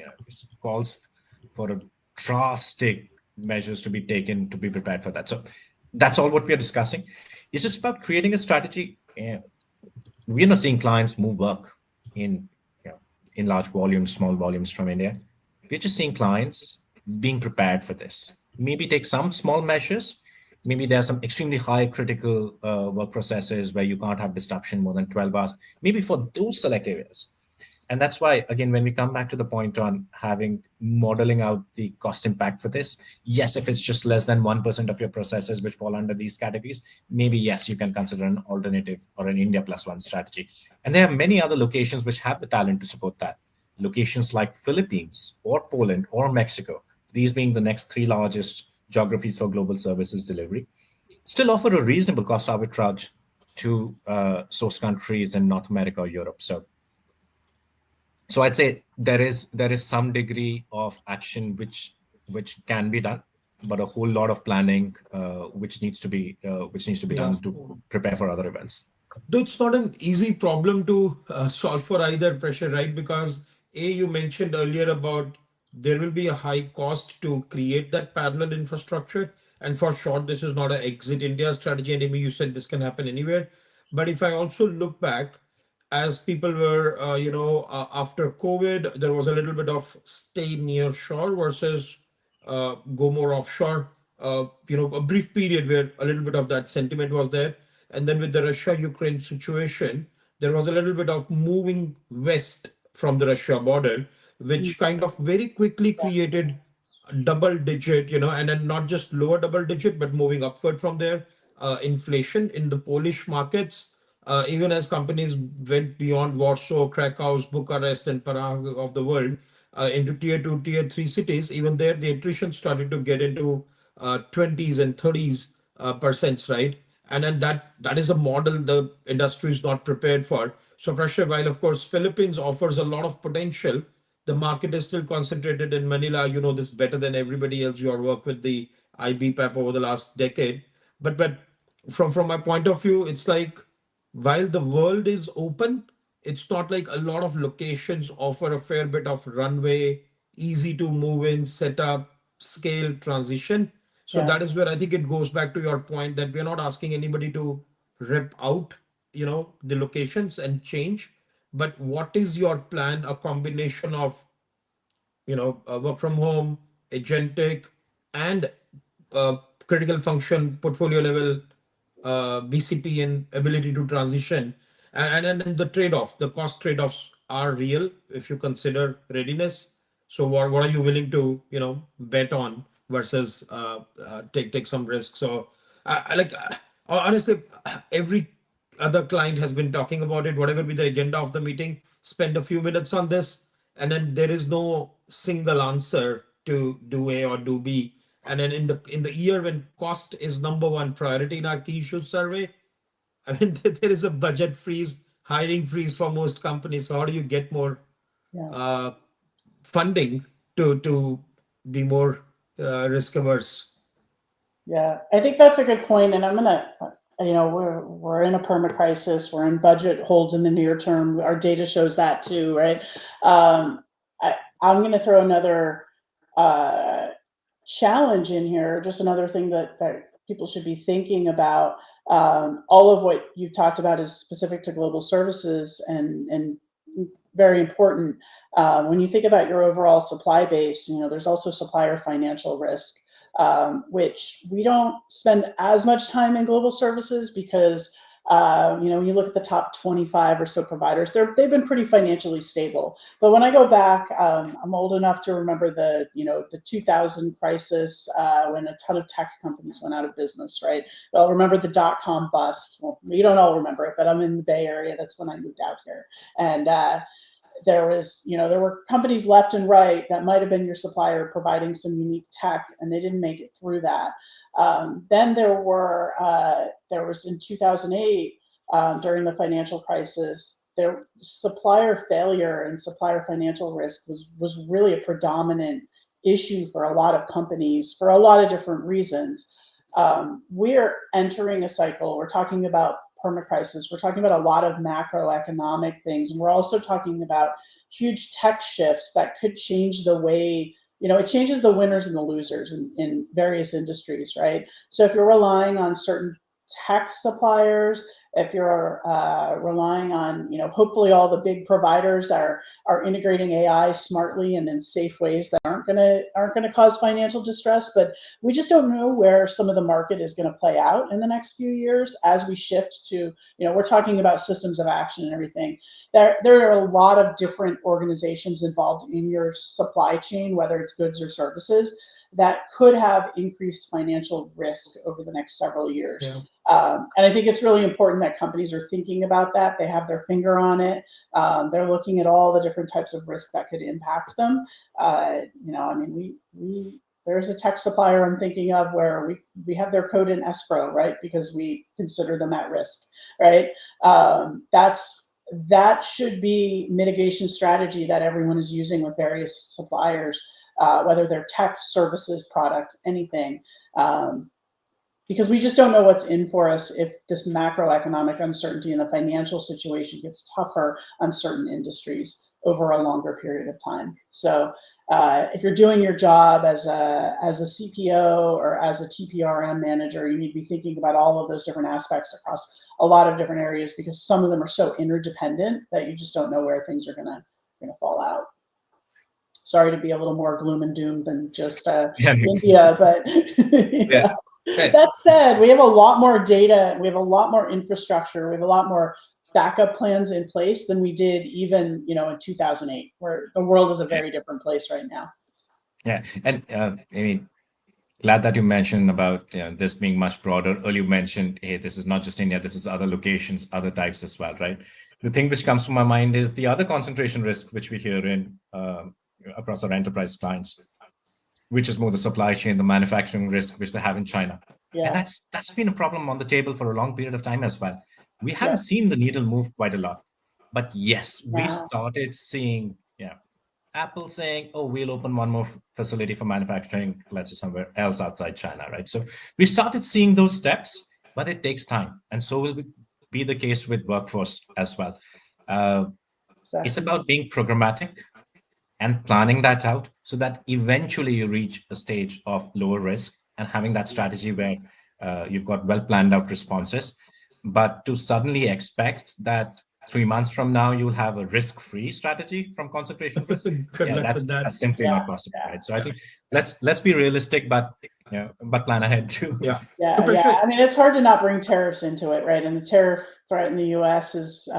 calls for a drastic measures to be taken to be prepared for that. So that's all what we are discussing. It's just about creating a strategy. We're not seeing clients move work in large volumes, small volumes from India. We're just seeing clients being prepared for this. Maybe take some small measures, Maybe there are some extremely high critical work processes where you can't have disruption more than 12 hours, maybe for those select areas. And that's why, again, when we come back to the point on modeling out the cost impact for this, yes, if it's just less than 1% of your processes which fall under these categories, maybe yes, you can consider an alternative or an India plus one strategy. And there are many other locations which have the talent to support that. Locations like Philippines or Poland or Mexico, these being the next three largest geographies for global services delivery, still offer a reasonable cost arbitrage to source countries in North America or Europe. So I'd say there is some degree of action which can be done, but a whole lot of planning which needs to be done to prepare for other events. Though it's not an easy problem to solve for either, pressure, right? Because you mentioned earlier about there will be a high cost to create that parallel infrastructure. And for sure, this is not an exit India strategy. And Amy, you said this can happen anywhere. But if I also look back, as people were, after COVID, there was a little bit of stay near shore versus go more offshore. A brief period where a little bit of that sentiment was there. And then with the Russia-Ukraine situation, there was a little bit of moving west from the Russia border, which kind of very quickly created double digit, and then not just lower double digit, but moving upward from there, inflation in the Polish markets, even as companies went beyond Warsaw, Krakow, Bucharest, and Prague of the world into tier 2, tier 3 cities, even there, the attrition started to get into 20s and 30s percents, right? And then that is a model the industry is not prepared for. So pressure, while of course Philippines offers a lot of potential, the market is still concentrated in Manila. You know this better than everybody else. Your work with the IBPAP over the last decade. But from my point of view, it's like while the world is open, it's not like a lot of locations offer a fair bit of runway, easy to move in, set up, scale, transition. So Yeah. that is where I think it goes back to your point that we're not asking anybody to rip out, the locations and change. But what is your plan? A combination of work from home, agentic, and uh, critical function portfolio level BCP and ability to transition. And then the trade-off, the cost trade-offs are real if you consider readiness. So what are you willing to bet on versus take some risks? So honestly, every other client has been talking about it. Whatever be the agenda of the meeting, spend a few minutes on this, and then there is no single answer to do A or do B. And then in the year when cost is number one priority in our key issues survey, I mean there is a budget freeze, hiring freeze for most companies. So how do you get more funding to be more risk averse? Yeah, I think that's a good point, and I'm gonna, we're in a perma crisis. We're in budget holds in the near term. Our data shows that too, right? I'm gonna throw another challenge in here, just another thing that people should be thinking about. All of what you've talked about is specific to global services and very important. When you think about your overall supply base, there's also supplier financial risk, which we don't spend as much time in global services because when you look at the top 25 or so providers, they've been pretty financially stable. But when I go back, I'm old enough to remember the 2000 crisis when a ton of tech companies went out of business, right? I'll remember the dot-com bust. Well, you don't all remember it, but I'm in the Bay Area. That's when I moved out here. And there were companies left and right that might have been your supplier providing some unique tech, and they didn't make it through that. Then there was in 2008 during the financial crisis, supplier failure and supplier financial risk was really a predominant issue for a lot of companies for a lot of different reasons. We're entering a cycle. We're talking about permacrisis. We're talking about a lot of macroeconomic things, and we're also talking about huge tech shifts that could change the way, it changes the winners and the losers in various industries, right? So if you're relying on certain tech suppliers if you're relying on, hopefully all the big providers are integrating AI smartly and in safe ways that aren't gonna cause financial distress. But we just don't know where some of the market is going to play out in the next few years as we shift to, we're talking about systems of action and everything. There are a lot of different organizations involved in your supply chain, whether it's goods or services, that could have increased financial risk over the next several years. Yeah. And I think it's really important that companies are thinking about that. They have their finger on it. They're looking at all the different types of risk that could impact them. There's a tech supplier I'm thinking of where we have their code in escrow, right? Because we consider them at risk, right? That should be mitigation strategy that everyone is using with various suppliers, whether they're tech, services, product, anything. Because we just don't know what's in for us if this macroeconomic uncertainty and the financial situation gets tougher on certain industries over a longer period of time. So if you're doing your job as a CPO or as a TPRM manager, you need to be thinking about all of those different aspects across a lot of different areas, because some of them are so interdependent that you just don't know where things are gonna fall out. Sorry to be a little more gloom and doom than just India, but yeah. That said, we have a lot more data, we have a lot more infrastructure, we have a lot more backup plans in place than we did even, in 2008, where the world is a very different place right now. Yeah, and glad that you mentioned about this being much broader. Earlier you mentioned, hey, this is not just India, this is other locations, other types as well, right? The thing which comes to my mind is the other concentration risk which we hear in across our enterprise clients, which is more the supply chain, the manufacturing risk which they have in China. Yeah. And that's been a problem on the table for a long period of time as well. We haven't seen the needle move quite a lot. But yes, we started seeing Apple saying, oh, we'll open one more facility for manufacturing, let's say somewhere else outside China, right? So we started seeing those steps, but it takes time. And so will be the case with workforce as well. Exactly. It's about being programmatic and planning that out so that eventually you reach a stage of lower risk and having that strategy where you've got well planned out responses. But to suddenly expect that 3 months from now you'll have a risk-free strategy from concentration risk, that's simply not possible, right? So I think let's be realistic, but plan ahead too. Yeah. I mean, it's hard to not bring tariffs into it, right? And the tariff threat in the U.S. is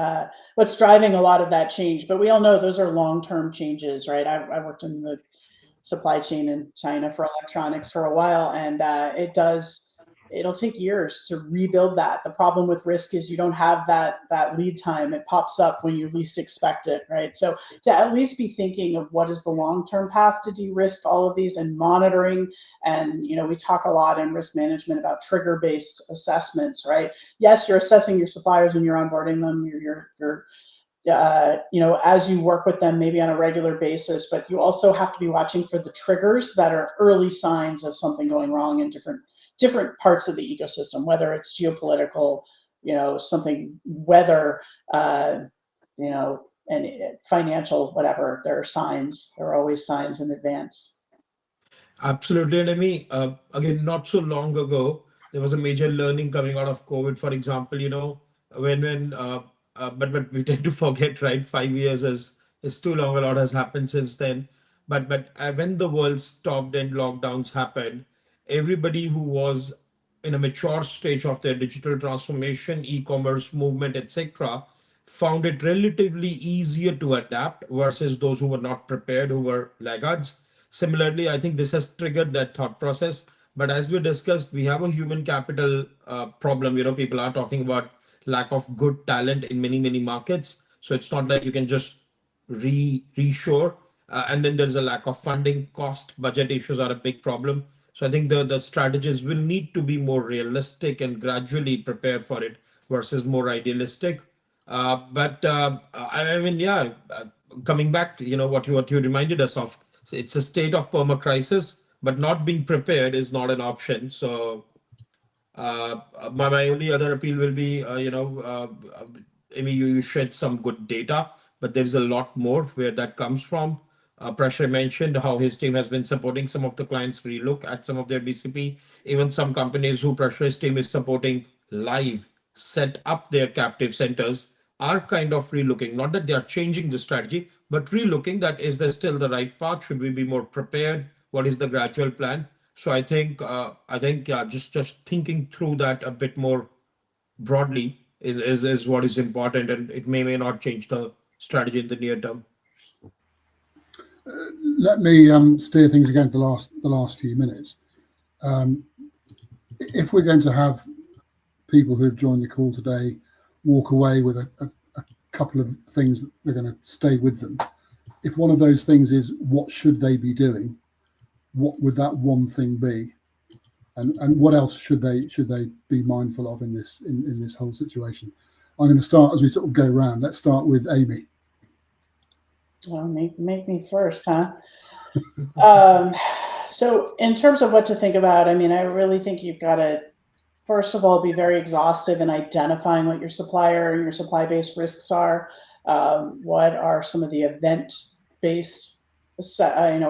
what's driving a lot of that change. But we all know those are long-term changes, right? I worked in the supply chain in China for electronics for a while, and it'll take years to rebuild that. The problem with risk is you don't have that lead time. It pops up when you least expect it, right? So to at least be thinking of what is the long-term path to de-risk all of these and monitoring. And, we talk a lot in risk management about trigger-based assessments, right? Yes, you're assessing your suppliers when you're onboarding them. As you work with them, maybe on a regular basis, but you also have to be watching for the triggers that are early signs of something going wrong in different parts of the ecosystem, whether it's geopolitical, something, weather, and financial, whatever. There are signs. There are always signs in advance. Absolutely. And I mean, again, not so long ago, there was a major learning coming out of COVID, for example, but we tend to forget, right? 5 years is too long. A lot has happened since then. But when the world stopped and lockdowns happened, everybody who was in a mature stage of their digital transformation, e-commerce movement, etc., found it relatively easier to adapt versus those who were not prepared, who were laggards. Similarly, I think this has triggered that thought process. But as we discussed, we have a human capital problem. People are talking about lack of good talent in many markets. So it's not like you can just reshore. And then there's a lack of funding, cost, budget issues are a big problem. So I think the strategies will need to be more realistic and gradually prepare for it versus more idealistic. Coming back to what you reminded us of, it's a state of perma crisis, but not being prepared is not an option. So my only other appeal will be, Amy, you shared some good data, but there's a lot more where that comes from. Prashant mentioned how his team has been supporting some of the clients relook at some of their BCP, even some companies who Prashant's team is supporting live set up their captive centers are kind of relooking, not that they are changing the strategy, but relooking that is there still the right path? Should we be more prepared? What is the gradual plan? So I think yeah, just thinking through that a bit more broadly is what is important, and it may not change the strategy in the near term. Let me steer things again for the last few minutes. If we're going to have people who have joined the call today walk away with a couple of things that they're going to stay with them, if one of those things is what should they be doing, what would that one thing be, and what else should they be mindful of in this whole situation? I'm going to start as we sort of go around. Let's start with Amy. Well, make me first, huh? So in terms of what to think about, I mean, I really think you've got to, first of all, be very exhaustive in identifying what your supplier and your supply-based risks are. What are some of the event-based,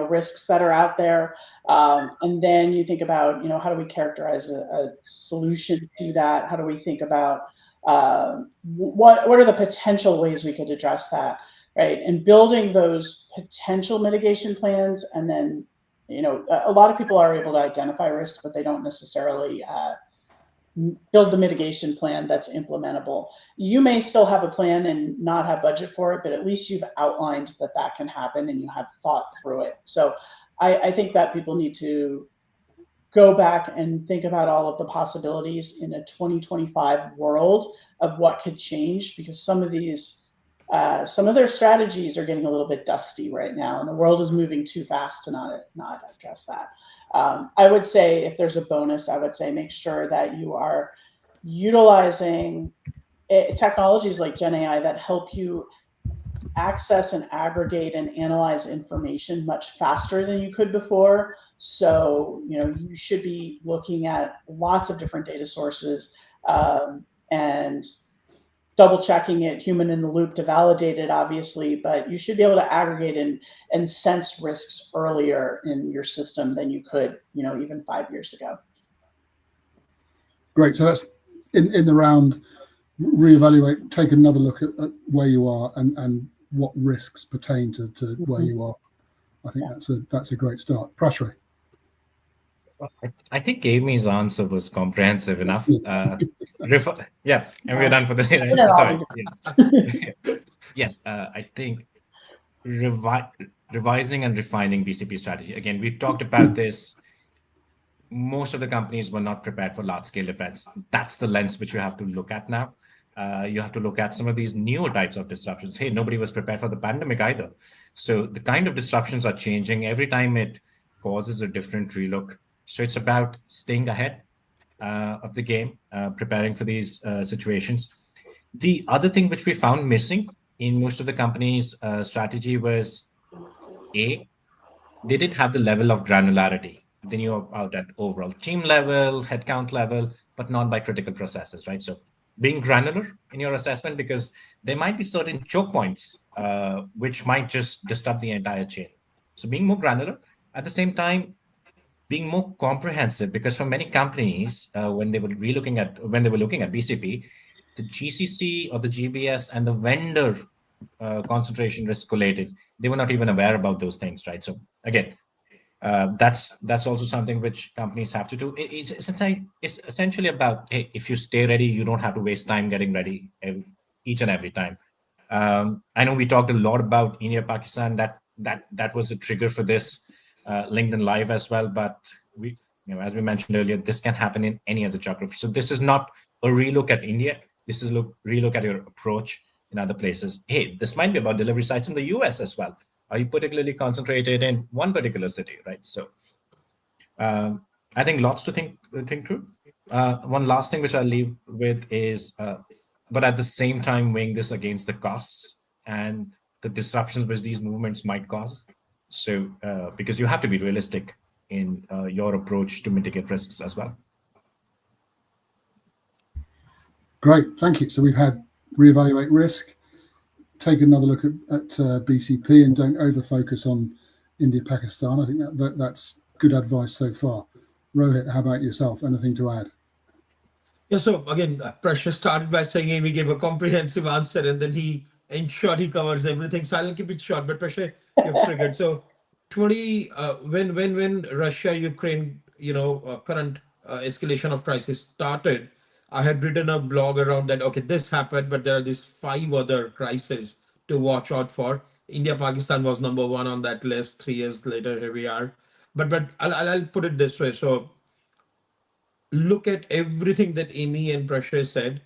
risks that are out there? And then you think about, how do we characterize a solution to that? How do we think about what are the potential ways we could address that, right? And building those potential mitigation plans, and then, a lot of people are able to identify risks, but they don't necessarily build the mitigation plan that's implementable. You may still have a plan and not have budget for it, but at least you've outlined that can happen and you have thought through it. So I think that people need to go back and think about all of the possibilities in a 2025 world of what could change, because some of their strategies are getting a little bit dusty right now, and the world is moving too fast to not address that. I would say, if there's a bonus, I would say make sure that you are utilizing technologies like Gen AI that help you access and aggregate and analyze information much faster than you could before. So, you should be looking at lots of different data sources and double checking it, human in the loop to validate it, obviously, but you should be able to aggregate and sense risks earlier in your system than you could, even 5 years ago. Great. So that's in the round, reevaluate, take another look at where you are and what risks pertain to where you are. I think that's a great start. Prashray. I think Amy's answer was comprehensive enough. And we're done for the day. Sorry. Yes, I think revising and refining BCP strategy. Again, we talked about this. Most of the companies were not prepared for large-scale events. That's the lens which you have to look at now. You have to look at some of these newer types of disruptions. Hey, nobody was prepared for the pandemic either. So the kind of disruptions are changing. Every time it causes a different relook. So it's about staying ahead of the game, preparing for these situations. The other thing which we found missing in most of the companies' strategy was, they didn't have the level of granularity. They knew about at overall team level, headcount level, but not by critical processes, right? So being granular in your assessment, because there might be certain choke points which might just disrupt the entire chain. So being more granular, at the same time, being more comprehensive, because for many companies, when they were looking at BCP, the GCC or the GBS and the vendor concentration risk collated, they were not even aware about those things, right? So again, that's also something which companies have to do. It's essentially about, hey, if you stay ready, you don't have to waste time getting ready each and every time. I know we talked a lot about India, Pakistan. That was a trigger for this LinkedIn Live as well. But we, as we mentioned earlier, this can happen in any other geography. So this is not a relook at India. This is a relook at your approach in other places. Hey, this might be about delivery sites in the US as well. Are you particularly concentrated in one particular city, right? So I think lots to think through. One last thing which I'll leave with is, but at the same time, weighing this against the costs and the disruptions which these movements might cause. So because you have to be realistic in your approach to mitigate risks as well. Great, thank you. So we've had reevaluate risk, take another look at BCP, and don't over-focus on India, Pakistan. I think that's good advice so far. Rohit, how about yourself? Anything to add? Yeah, so again, Prashant started by saying Amy gave a comprehensive answer, and then he ensured he covers everything. So I'll keep it short, but Prashant, you've triggered. So 20 when Russia Ukraine current escalation of crisis started, I had written a blog around that. Okay, this happened, but there are these 5 other crises to watch out for. India Pakistan was number 1 on that list. 3 years later, here we are. But I'll put it this way. So look at everything that Amy and Prashant said,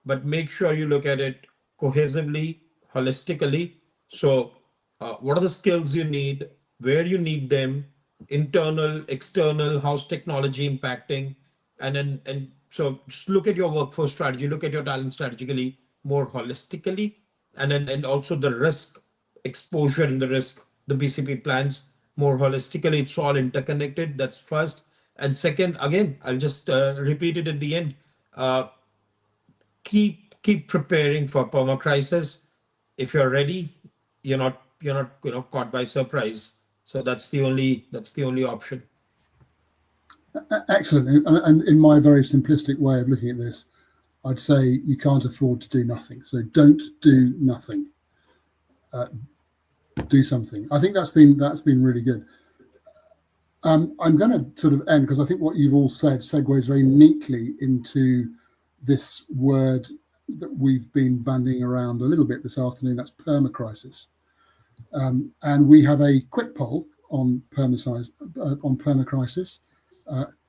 but make sure you look at it cohesively, holistically. So, what are the skills you need, where you need them, internal, external, how's technology impacting, and so just look at your workforce strategy, look at your talent strategically more holistically, and also the risk exposure and the risk, the BCP plans more holistically. It's all interconnected. That's first. And second, again, I'll just repeat it at the end. Uh, keep preparing for perma crisis. If you're ready, you're not caught by surprise. So that's the only option. Excellent. And in my very simplistic way of looking at this, I'd say you can't afford to do nothing. So don't do nothing. Do something. I think that's been really good. I'm going to sort of end because I think what you've all said segues very neatly into this word that we've been bandying around a little bit this afternoon. That's permacrisis. And we have a quick poll on permacrisis.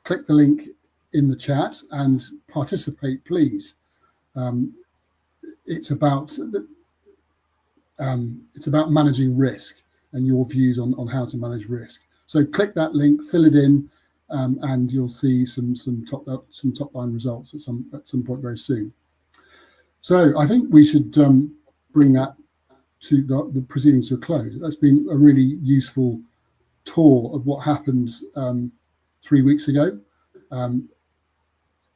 Click the link in the chat and participate, please. It's about managing risk and your views on how to manage risk. So click that link, fill it in, and you'll see some top line results at some point very soon. So I think we should bring that to the proceedings to a close. That's been a really useful tour of what happened 3 weeks ago.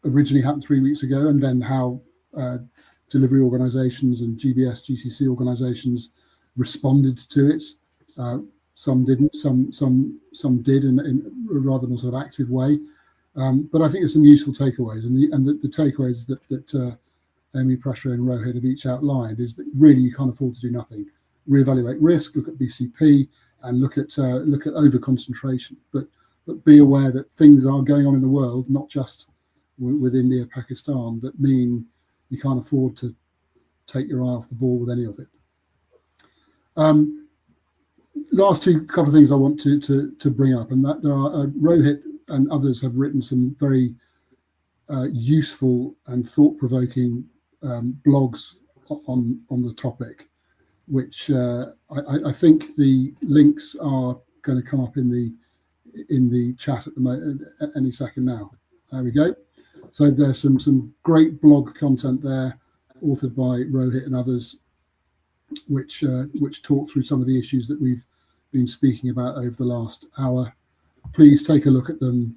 Originally happened 3 weeks ago, and then how delivery organisations and GBS, GCC organisations responded to it. Some didn't, some did in a rather more sort of active way. But I think there's some useful takeaways, and the takeaways that Amy, Prashant, and Rohit have each outlined is that really you can't afford to do nothing. Reevaluate risk, look at BCP, and look at over concentration. But be aware that things are going on in the world, not just with India, Pakistan, that mean you can't afford to take your eye off the ball with any of it. Last couple of things I want to bring up, and that there are Rohit and others have written some very useful and thought-provoking blogs on the topic, which I think the links are going to come up in the chat at the moment, any second now. There we go. So there's some great blog content there, authored by Rohit and others, which talk through some of the issues that we've been speaking about over the last hour. Please take a look at them,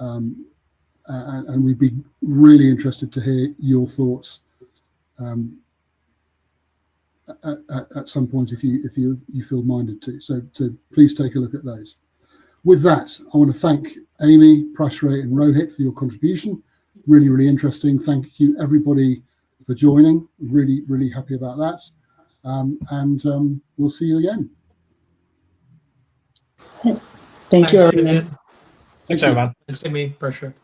and we'd be really interested to hear your thoughts at some point if you feel minded to. So please take a look at those. With that, I want to thank Amy, Prashant, and Rohit for your contribution. Really, really interesting. Thank you, everybody, for joining. Really, really happy about that. And we'll see you again. Thank you, everyone. Julian. Thanks, everyone. Thanks, Amy, Prashant.